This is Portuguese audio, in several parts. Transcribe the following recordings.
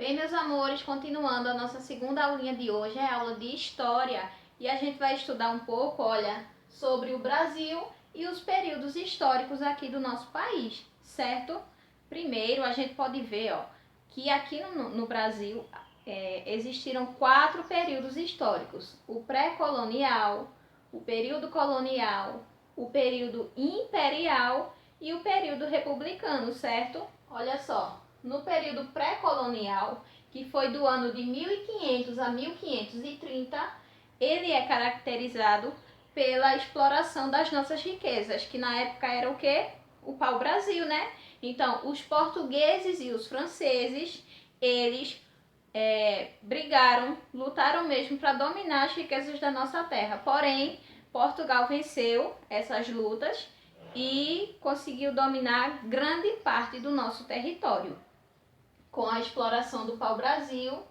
Bem, meus amores, continuando a nossa segunda aulinha de hoje, é a aula de História. E a gente vai estudar um pouco, olha, sobre o Brasil e os períodos históricos aqui do nosso país, certo? Primeiro, a gente pode ver, ó, que aqui no Brasil existiram 4 períodos históricos. O pré-colonial, o período colonial, o período imperial e o período republicano, certo? Olha só, no período pré-colonial, que foi do ano de 1500 a 1530, ele é caracterizado pela exploração das nossas riquezas, que na época era o quê? O pau-brasil, né? Então, os portugueses e os franceses, eles brigaram, lutaram mesmo para dominar as riquezas da nossa terra. Porém, Portugal venceu essas lutas e conseguiu dominar grande parte do nosso território com a exploração do pau-brasil.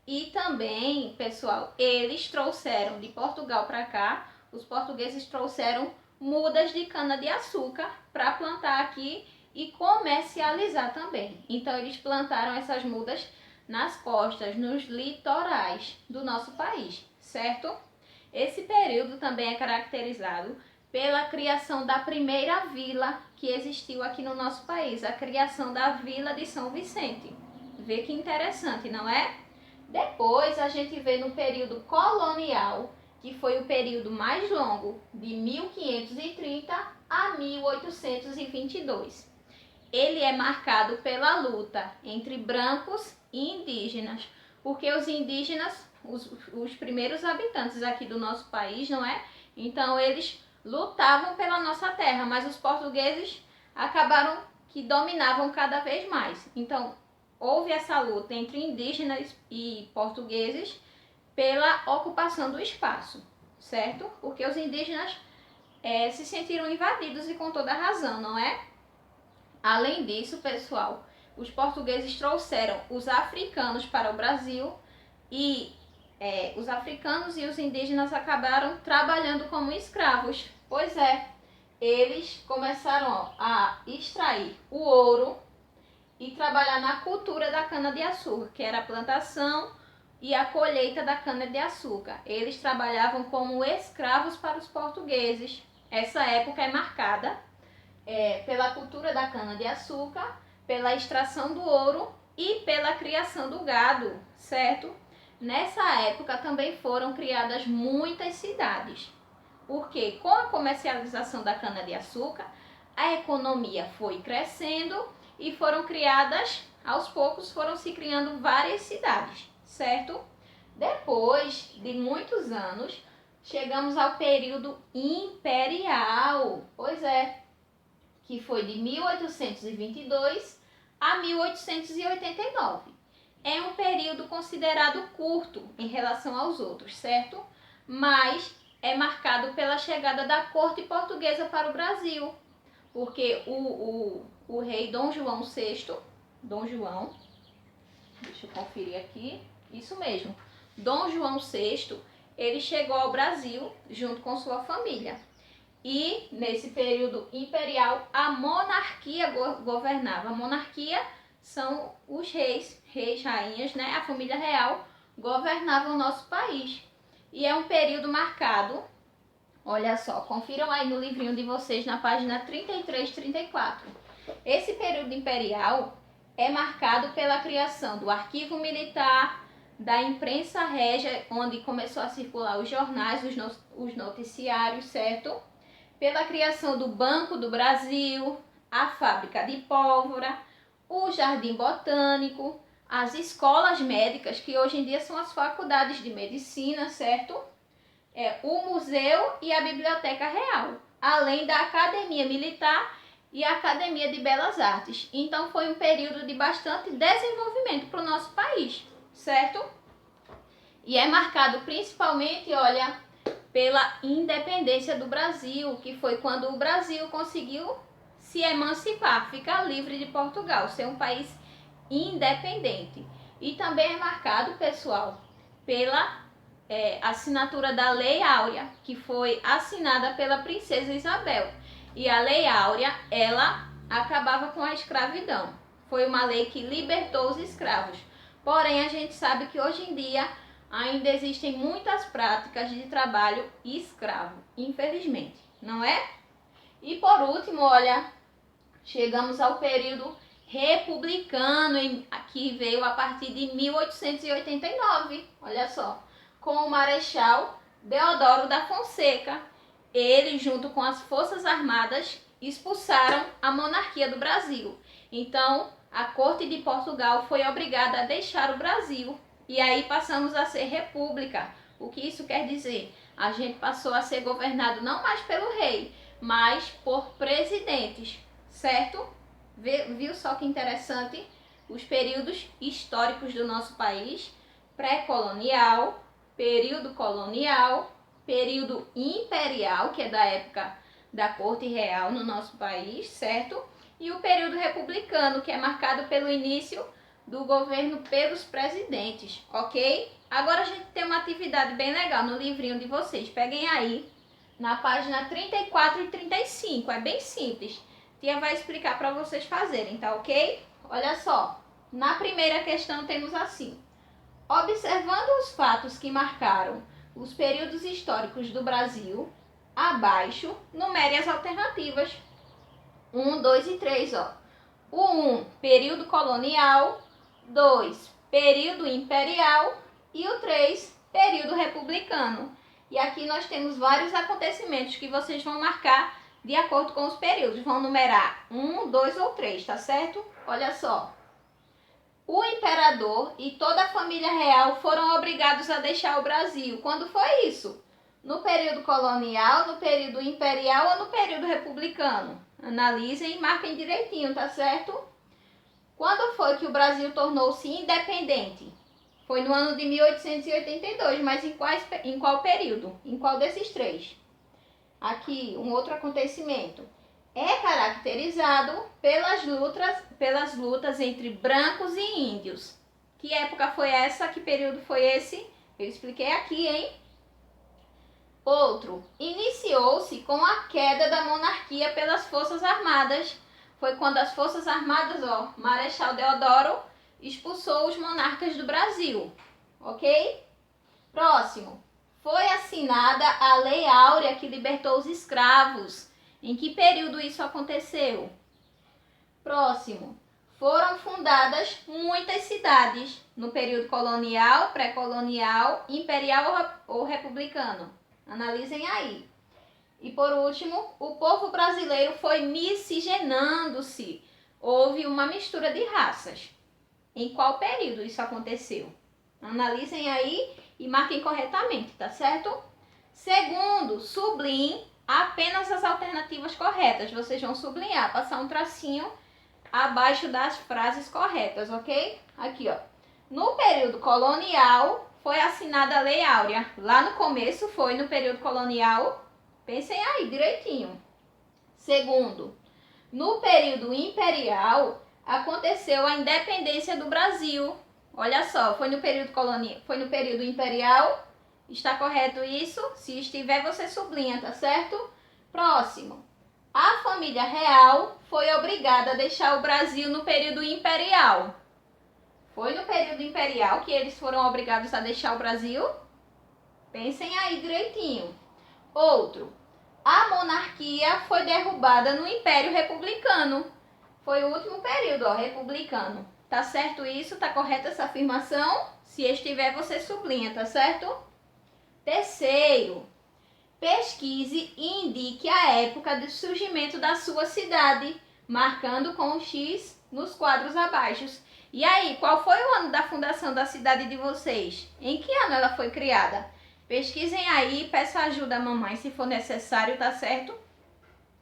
E também, pessoal, eles trouxeram de Portugal para cá, os portugueses trouxeram mudas de cana-de-açúcar para plantar aqui e comercializar também. Então, eles plantaram essas mudas nas costas, nos litorais do nosso país, certo? Esse período também é caracterizado pela criação da primeira vila que existiu aqui no nosso país, a criação da Vila de São Vicente. Vê que interessante, não é? Depois a gente vê no período colonial, que foi o período mais longo, de 1530 a 1822. Ele é marcado pela luta entre brancos e indígenas, porque os indígenas, os primeiros habitantes aqui do nosso país, não é? Então eles lutavam pela nossa terra, mas os portugueses acabaram que dominavam cada vez mais. Então houve essa luta entre indígenas e portugueses pela ocupação do espaço, certo? Porque os indígenas se sentiram invadidos e com toda razão, não é? Além disso, pessoal, os portugueses trouxeram os africanos para o Brasil e os africanos e os indígenas acabaram trabalhando como escravos. Pois é, eles começaram a extrair o ouro e trabalhar na cultura da cana-de-açúcar, que era a plantação e a colheita da cana-de-açúcar. Eles trabalhavam como escravos para os portugueses. Essa época é marcada pela cultura da cana-de-açúcar, pela extração do ouro e pela criação do gado, certo? Nessa época também foram criadas muitas cidades, porque com a comercialização da cana-de-açúcar, a economia foi crescendo e foram criadas, aos poucos foram se criando várias cidades, certo? Depois de muitos anos, chegamos ao período imperial, pois é, que foi de 1822 a 1889. É um período considerado curto em relação aos outros, certo? Mas é marcado pela chegada da corte portuguesa para o Brasil, porque o rei Dom João VI, deixa eu conferir aqui, isso mesmo, Dom João VI, ele chegou ao Brasil junto com sua família. E nesse período imperial, a monarquia governava. A monarquia são os reis, rainhas, né? A família real governava o nosso país. E é um período marcado, olha só, confiram aí no livrinho de vocês na página 33 e 34. Esse período imperial é marcado pela criação do arquivo militar, da imprensa régia, onde começou a circular os jornais, os noticiários, certo? Pela criação do Banco do Brasil, a fábrica de pólvora, o Jardim Botânico, as escolas médicas, que hoje em dia são as faculdades de medicina, certo? O museu e a biblioteca real, além da academia militar e a academia de belas artes. Então foi um período de bastante desenvolvimento para o nosso país, certo? E é marcado principalmente, olha, pela independência do Brasil, que foi quando o Brasil conseguiu se emancipar, ficar livre de Portugal, ser um país independente. E também é marcado, pessoal, pela assinatura da Lei Áurea, que foi assinada pela princesa Isabel. E a Lei Áurea, ela acabava com a escravidão. Foi uma lei que libertou os escravos. Porém, a gente sabe que hoje em dia ainda existem muitas práticas de trabalho escravo, infelizmente, não é? E por último, olha, chegamos ao período republicano, que veio a partir de 1889, olha só, com o Marechal Deodoro da Fonseca. Ele, junto com as Forças Armadas, expulsaram a monarquia do Brasil. Então, a Corte de Portugal foi obrigada a deixar o Brasil e aí passamos a ser república. O que isso quer dizer? A gente passou a ser governado não mais pelo rei, mas por presidentes, certo? Viu só que interessante? Os períodos históricos do nosso país: pré-colonial, período colonial, período imperial, que é da época da corte real no nosso país, certo? E o período republicano, que é marcado pelo início do governo pelos presidentes, ok? Agora a gente tem uma atividade bem legal no livrinho de vocês. Peguem aí na página 34 e 35, é bem simples. Tia vai explicar para vocês fazerem, tá ok? Olha só, na primeira questão temos assim: observando os fatos que marcaram os períodos históricos do Brasil, abaixo, numere as alternativas 1, 2 e 3, ó. O 1, período colonial, 2, período imperial e o 3, período republicano. E aqui nós temos vários acontecimentos que vocês vão marcar de acordo com os períodos. Vão numerar 1, 2 ou 3, tá certo? Olha só. O imperador e toda a família real foram obrigados a deixar o Brasil. Quando foi isso? No período colonial, no período imperial ou no período republicano? Analisem e marquem direitinho, tá certo? Quando foi que o Brasil tornou-se independente? Foi no ano de 1882, mas em qual período? Em qual desses três? Aqui, um outro acontecimento. É caracterizado pelas lutas entre brancos e índios. Que época foi essa? Que período foi esse? Eu expliquei aqui, hein? Outro, iniciou-se com a queda da monarquia pelas Forças Armadas. Foi quando as Forças Armadas, ó, Marechal Deodoro, expulsou os monarcas do Brasil. Ok? Próximo. Foi assinada a Lei Áurea que libertou os escravos. Em que período isso aconteceu? Próximo. Foram fundadas muitas cidades no período colonial, pré-colonial, imperial ou republicano. Analisem aí. E por último, o povo brasileiro foi miscigenando-se. Houve uma mistura de raças. Em qual período isso aconteceu? Analisem aí e marquem corretamente, tá certo? Segundo, sublinhem apenas as alternativas corretas. Vocês vão sublinhar, passar um tracinho abaixo das frases corretas, ok? Aqui, ó. No período colonial, foi assinada a Lei Áurea. Lá no começo foi no período colonial. Pensem aí direitinho. Segundo, no período imperial, aconteceu a independência do Brasil. Olha só, foi no período colonial, foi no período imperial. Está correto isso? Se estiver, você sublinha, tá certo? Próximo. A família real foi obrigada a deixar o Brasil no período imperial. Foi no período imperial que eles foram obrigados a deixar o Brasil? Pensem aí direitinho. Outro. A monarquia foi derrubada no Império Republicano. Foi o último período, ó, republicano. Tá certo isso? Tá correta essa afirmação? Se estiver, você sublinha, tá certo? Terceiro, pesquise e indique a época de surgimento da sua cidade, marcando com o X nos quadros abaixo. E aí, qual foi o ano da fundação da cidade de vocês? Em que ano ela foi criada? Pesquisem aí, peça ajuda à mamãe se for necessário, tá certo?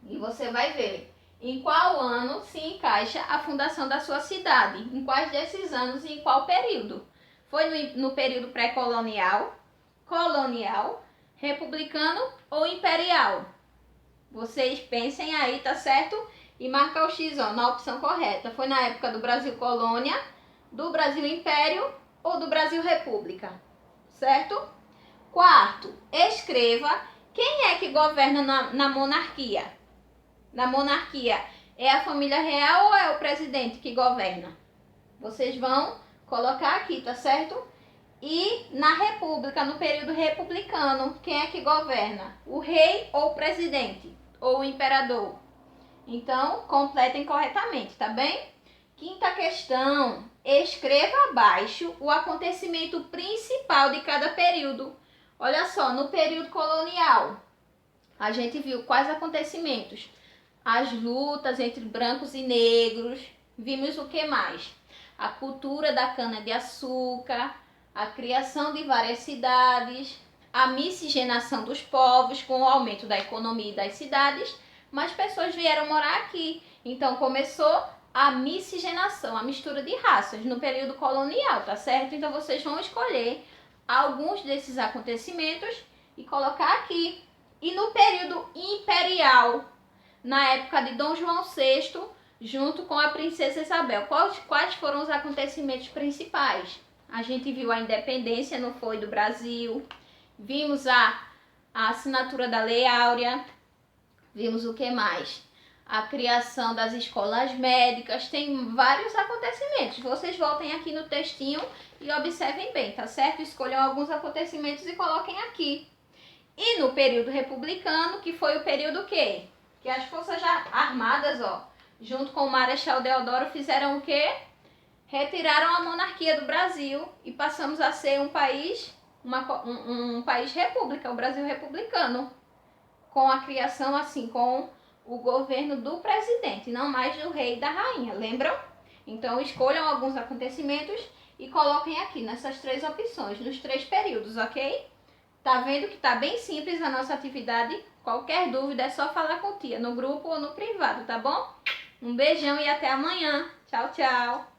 E você vai ver em qual ano se encaixa a fundação da sua cidade, em quais desses anos e em qual período. Foi no período pré-colonial, colonial, republicano ou imperial? Vocês pensem aí, tá certo? E marca o X, ó, na opção correta. Foi na época do Brasil Colônia, do Brasil Império ou do Brasil República, certo? Quarto, escreva quem é que governa na monarquia. Na monarquia, é a família real ou é o presidente que governa? Vocês vão colocar aqui, tá certo? E na República, no período republicano, quem é que governa? O rei ou o presidente? Ou o imperador? Então, completem corretamente, tá bem? Quinta questão. Escreva abaixo o acontecimento principal de cada período. Olha só, no período colonial, a gente viu quais acontecimentos? As lutas entre brancos e negros. Vimos o que mais? A cultura da cana-de-açúcar, a criação de várias cidades, a miscigenação dos povos com o aumento da economia das cidades, mais pessoas vieram morar aqui. Então começou a miscigenação, a mistura de raças no período colonial, tá certo? Então vocês vão escolher alguns desses acontecimentos e colocar aqui. E no período imperial, na época de Dom João VI, junto com a princesa Isabel, quais foram os acontecimentos principais? A gente viu a independência, não foi, do Brasil, vimos a assinatura da Lei Áurea, vimos o que mais? A criação das escolas médicas, tem vários acontecimentos. Vocês voltem aqui no textinho e observem bem, tá certo? Escolham alguns acontecimentos e coloquem aqui. E no período republicano, que foi o período quê? Que as forças armadas, ó, junto com o Marechal Deodoro, fizeram o quê? Retiraram a monarquia do Brasil e passamos a ser um país, um país república, o Brasil republicano, com a criação, assim, com o governo do presidente, não mais do rei e da rainha, lembram? Então escolham alguns acontecimentos e coloquem aqui nessas três opções, nos três períodos, ok? Tá vendo que tá bem simples a nossa atividade? Qualquer dúvida é só falar com tia, no grupo ou no privado, tá bom? Um beijão e até amanhã. Tchau, tchau!